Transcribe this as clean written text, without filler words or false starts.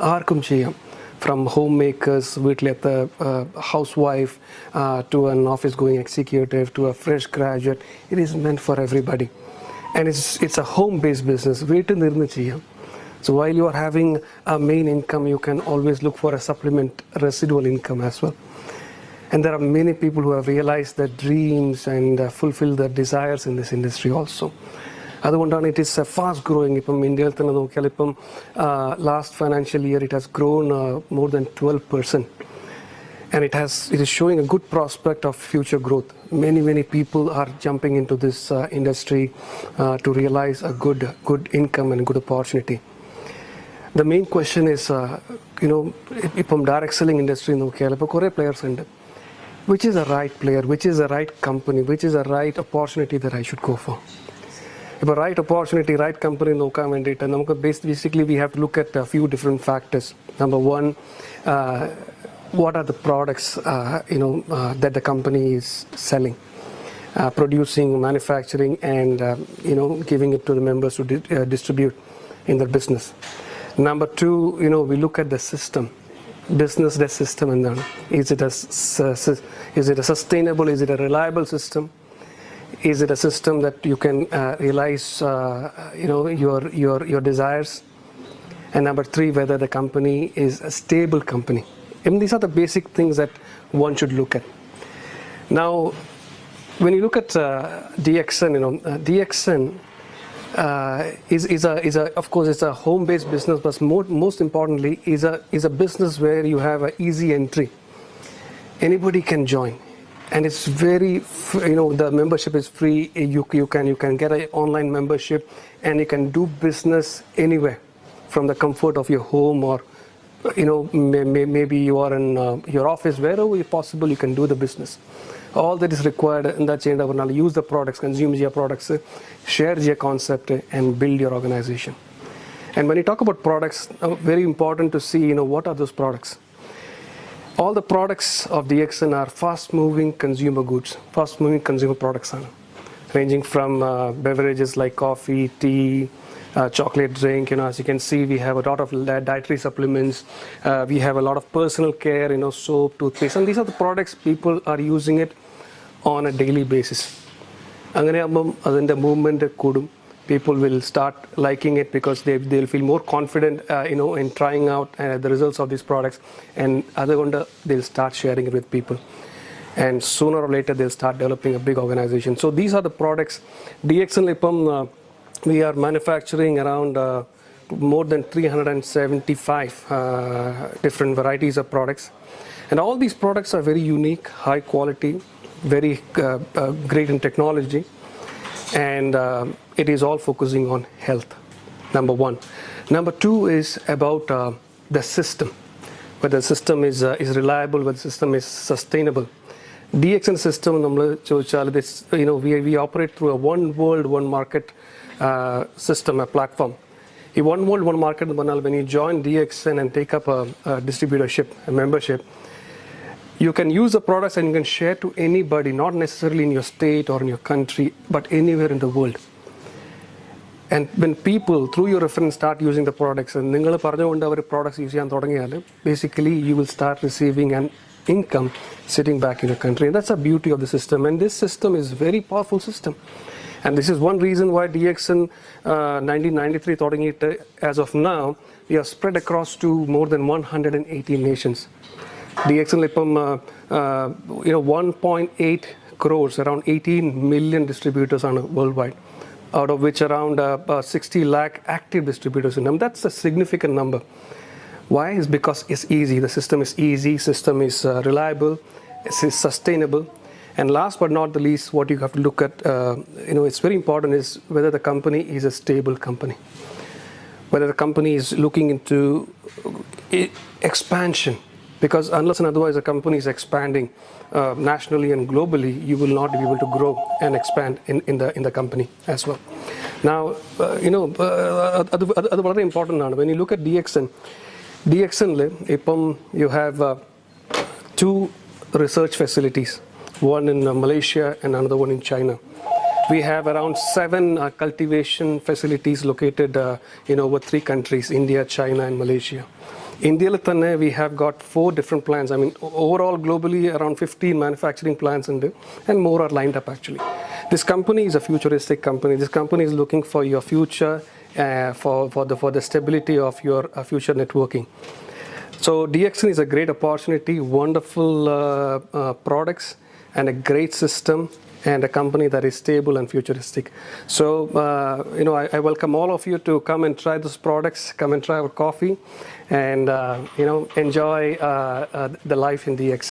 ആർക്കും ചെയ്യാം. From homemakers, വീട്ടിലത്തെ housewife, to an office-going executive, to a fresh graduate. It is meant for everybody. And it's a home-based business. വീട്ടിൽ നിന്ന് ചെയ്യാം. So while you are having a main income, you can always look for a supplement residual income as well. And there are many people who have realized their dreams and fulfilled their desires in this industry also. അതുകൊണ്ടാണ് it is fast growing. ഇപ്പം ഇന്ത്യയിൽ തന്നെ നോക്കിയാൽ ഇപ്പം last financial year it has grown more than 12%. And it is showing a good prospect of future growth. Many people are jumping into this industry to realize a good income and good opportunity. The main question is, ഇപ്പം direct selling industry നോക്കിയാൽ ഇപ്പോൾ കുറേ players ഉണ്ട്. Which is the right player? Which is the right company? Which is the right opportunity that I should go for? If a right opportunity, right company, basically we have to look at a few different factors. Number one, what are the products that the company is selling, producing, manufacturing, and giving it to the members to distribute in their business. Number two, we look at the system, business system, and is it a sustainable? Is it a reliable system? Is it a system that you can realize your desires? And number three, whether the company is a stable company. And these are the basic things that one should look at. Now, when you look at DXN, DXN is of course it's a home-based business, but most importantly is a business where you have an easy entry. Anybody can join. And it's very, the membership is free. You can get an online membership, and you can do business anywhere from the comfort of your home, or maybe you are in your office. Wherever possible, you can do the business. All that is required in that chain of use the products, consume your products, share your concept, and build your organization. And when you talk about products, very important to see what are those products. All the products of DXN are fast-moving consumer goods, fast-moving consumer products, ranging from beverages like coffee, tea, chocolate drink. As you can see, we have a lot of dietary supplements. We have a lot of personal care, soap, toothpaste, and these are the products people are using it on a daily basis. അങ്ങനെയാകുമ്പം അതിൻ്റെ movement കൂടും. People will start liking it because they'll feel more confident, in trying out the results of these products, and they'll start sharing it with people. And sooner or later, they'll start developing a big organization. So these are the products. DXN Lipam, we are manufacturing around more than 375 different varieties of products. And all these products are very unique, high quality, very great in technology. And it is all focusing on health, number one. Number two is about the system, whether the system is reliable, whether the system is sustainable. DXN system, we operate through a one world, one market system, a platform. In one world, one market, when you join DXN and take up a distributorship, a membership, you can use the products and you can share to anybody, not necessarily in your state or in your country, but anywhere in the world. And when people, through your reference, start using the products, and products basically you will start receiving an income sitting back in your country. And that's the beauty of the system. And this system is a very powerful system. And this is one reason why DXN 1993, as of now, we are spread across to more than 180 nations. DXN Lipam, 1.8 crores, around 18 million distributors are worldwide, out of which around 60 lakh active distributors in them. That's a significant number. Why? Is because it's easy. The system is easy, system is reliable, it's sustainable. And last but not the least, what you have to look at, it's very important, is whether the company is a stable company. Whether the company is looking into expansion. Because unless and otherwise a company is expanding nationally and globally, you will not be able to grow and expand in the company as well. Now, that's very important. When you look at DXN, you have two research facilities, one in Malaysia and another one in China. We have around 7 cultivation facilities located over 3 countries, India, China, and Malaysia. India we have got 4 different plants. I mean, overall globally around 15 manufacturing plants and more are lined up actually. This company is a futuristic company. This company is looking for your future, for the stability of your future networking. So DXN is a great opportunity, wonderful products, and a great system, and a company that is stable and futuristic. So, I welcome all of you to come and try those products, come and try our coffee, and, enjoy the life in DXN.